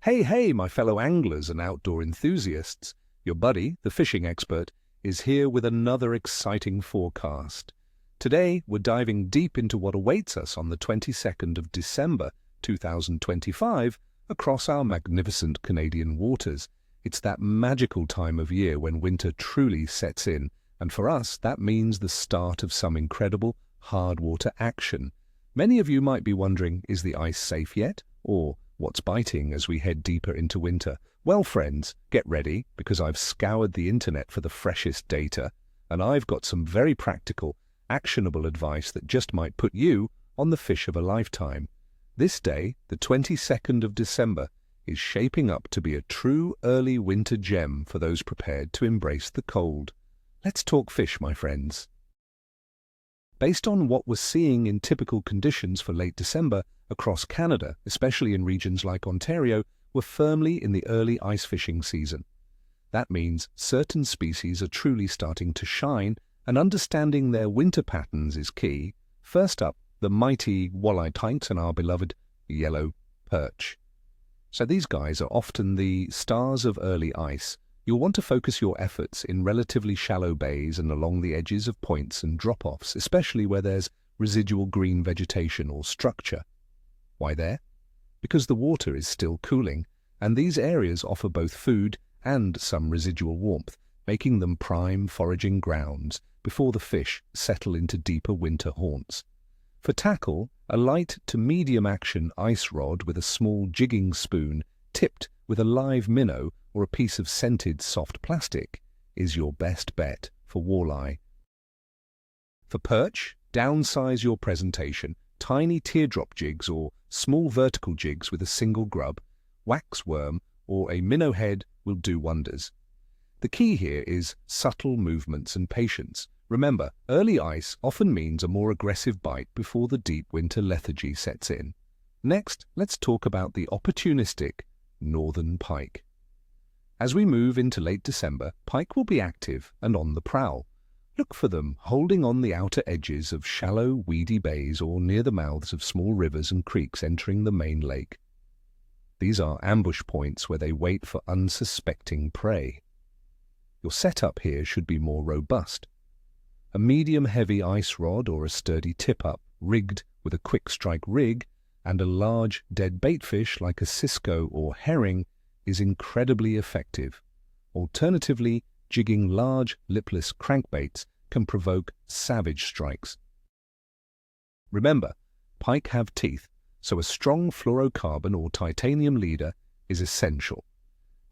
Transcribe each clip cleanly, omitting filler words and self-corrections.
Hey, my fellow anglers and outdoor enthusiasts. Your buddy, the fishing expert, is here with another exciting forecast. Today, we're diving deep into what awaits us on the 22nd of December, 2025, across our magnificent Canadian waters. It's that magical time of year when winter truly sets in, and for us, that means the start of some incredible hardwater action. Many of you might be wondering, is the ice safe yet? Or what's biting as we head deeper into winter? Well, friends, get ready, because I've scoured the internet for the freshest data, and I've got some very practical, actionable advice that just might put you on the fish of a lifetime. This day, the 22nd of December, is shaping up to be a true early winter gem for those prepared to embrace the cold. Let's talk fish, my friends. Based on what we're seeing in typical conditions for late December across Canada, especially in regions like Ontario, we're firmly in the early ice fishing season. That means certain species are truly starting to shine, and understanding their winter patterns is key. First up, the mighty walleye tinks and our beloved yellow perch. So these guys are often the stars of early ice. You'll want to focus your efforts in relatively shallow bays and along the edges of points and drop-offs, especially where there's residual green vegetation or structure. Why there? Because the water is still cooling, and these areas offer both food and some residual warmth, making them prime foraging grounds before the fish settle into deeper winter haunts. For tackle, a light to medium action ice rod with a small jigging spoon tipped with a live minnow or a piece of scented soft plastic is your best bet for walleye. For perch, downsize your presentation. Tiny teardrop jigs or small vertical jigs with a single grub, wax worm, or a minnow head will do wonders. The key here is subtle movements and patience. Remember, early ice often means a more aggressive bite before the deep winter lethargy sets in. Next, let's talk about the opportunistic northern pike. As we move into late December, pike will be active and on the prowl. Look for them holding on the outer edges of shallow, weedy bays or near the mouths of small rivers and creeks entering the main lake. These are ambush points where they wait for unsuspecting prey. Your setup here should be more robust. A medium-heavy ice rod or a sturdy tip-up rigged with a quick-strike rig and a large dead baitfish like a cisco or herring is incredibly effective. Alternatively, jigging large, lipless crankbaits can provoke savage strikes. Remember, pike have teeth, so a strong fluorocarbon or titanium leader is essential.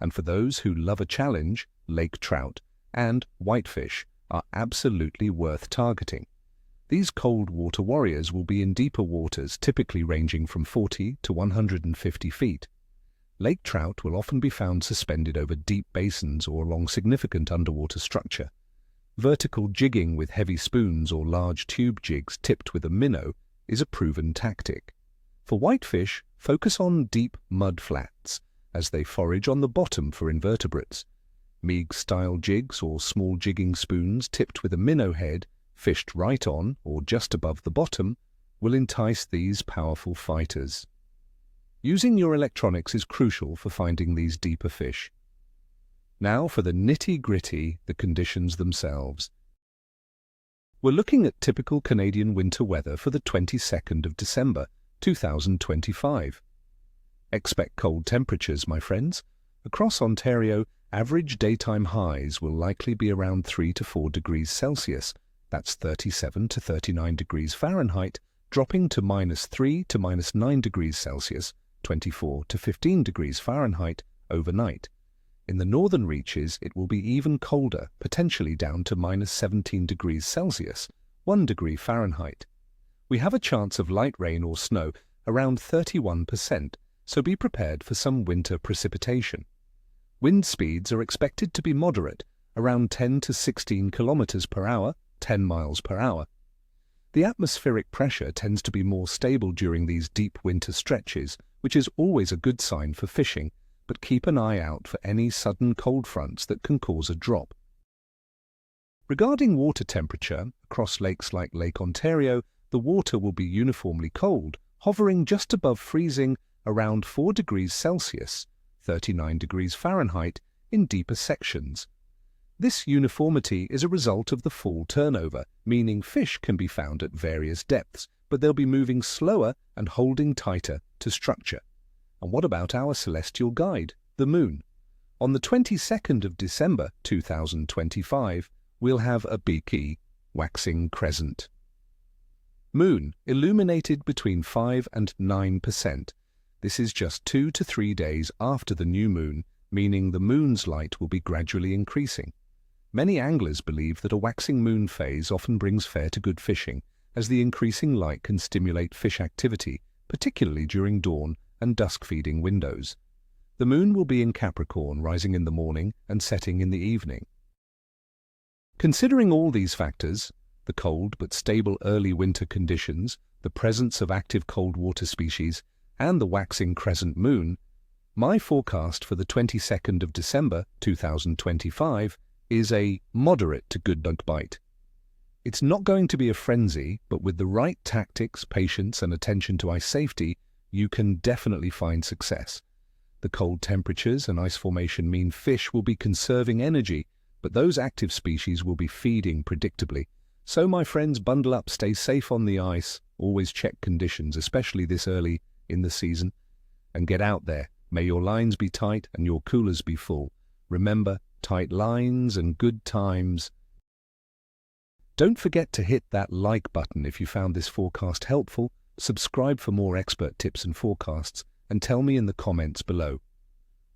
And for those who love a challenge, lake trout and whitefish are absolutely worth targeting. These cold water warriors will be in deeper waters, typically ranging from 40 to 150 feet. Lake trout will often be found suspended over deep basins or along significant underwater structure. Vertical jigging with heavy spoons or large tube jigs tipped with a minnow is a proven tactic. For whitefish, focus on deep mud flats as they forage on the bottom for invertebrates. Meag-style jigs or small jigging spoons tipped with a minnow head, fished right on or just above the bottom, will entice these powerful fighters. Using your electronics is crucial for finding these deeper fish. Now for the nitty-gritty, the conditions themselves. We're looking at typical Canadian winter weather for the 22nd of December, 2025. Expect cold temperatures, my friends. Across Ontario, average daytime highs will likely be around 3 to 4 degrees Celsius, that's 37 to 39 degrees Fahrenheit, dropping to -3 to -9 degrees Celsius, 24 to 15 degrees Fahrenheit, overnight. In the northern reaches, it will be even colder, potentially down to -17 degrees Celsius, 1 degree Fahrenheit. We have a chance of light rain or snow around 31%, so be prepared for some winter precipitation. Wind speeds are expected to be moderate, around 10 to 16 kilometers per hour, 10 miles per hour. The atmospheric pressure tends to be more stable during these deep winter stretches, which is always a good sign for fishing, but keep an eye out for any sudden cold fronts that can cause a drop. Regarding water temperature, across lakes like Lake Ontario, the water will be uniformly cold, hovering just above freezing around 4 degrees Celsius, 39 degrees Fahrenheit in deeper sections. This uniformity is a result of the fall turnover, meaning fish can be found at various depths, but they'll be moving slower and holding tighter to structure. And what about our celestial guide, the moon? On the 22nd of December 2025, we'll have a beaky, waxing crescent. Moon illuminated between 5 and 9%. This is just 2 to 3 days after the new moon, meaning the moon's light will be gradually increasing. Many anglers believe that a waxing moon phase often brings fair to good fishing, as the increasing light can stimulate fish activity, particularly during dawn and dusk feeding windows. The moon will be in Capricorn, rising in the morning and setting in the evening. Considering all these factors, the cold but stable early winter conditions, the presence of active cold water species, and the waxing crescent moon, my forecast for the 22nd of December 2025 is a moderate to good bite. It's not going to be a frenzy, but with the right tactics, patience, and attention to ice safety, you can definitely find success. The cold temperatures and ice formation mean fish will be conserving energy, but those active species will be feeding predictably. So my friends, bundle up, stay safe on the ice, always check conditions, especially this early in the season, and get out there. May your lines be tight and your coolers be full. Remember, tight lines and good times. Don't forget to hit that like button if you found this forecast helpful, subscribe for more expert tips and forecasts, and tell me in the comments below.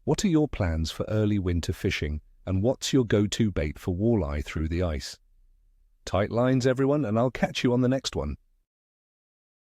What are your plans for early winter fishing, and what's your go-to bait for walleye through the ice? Tight lines, everyone, and I'll catch you on the next one.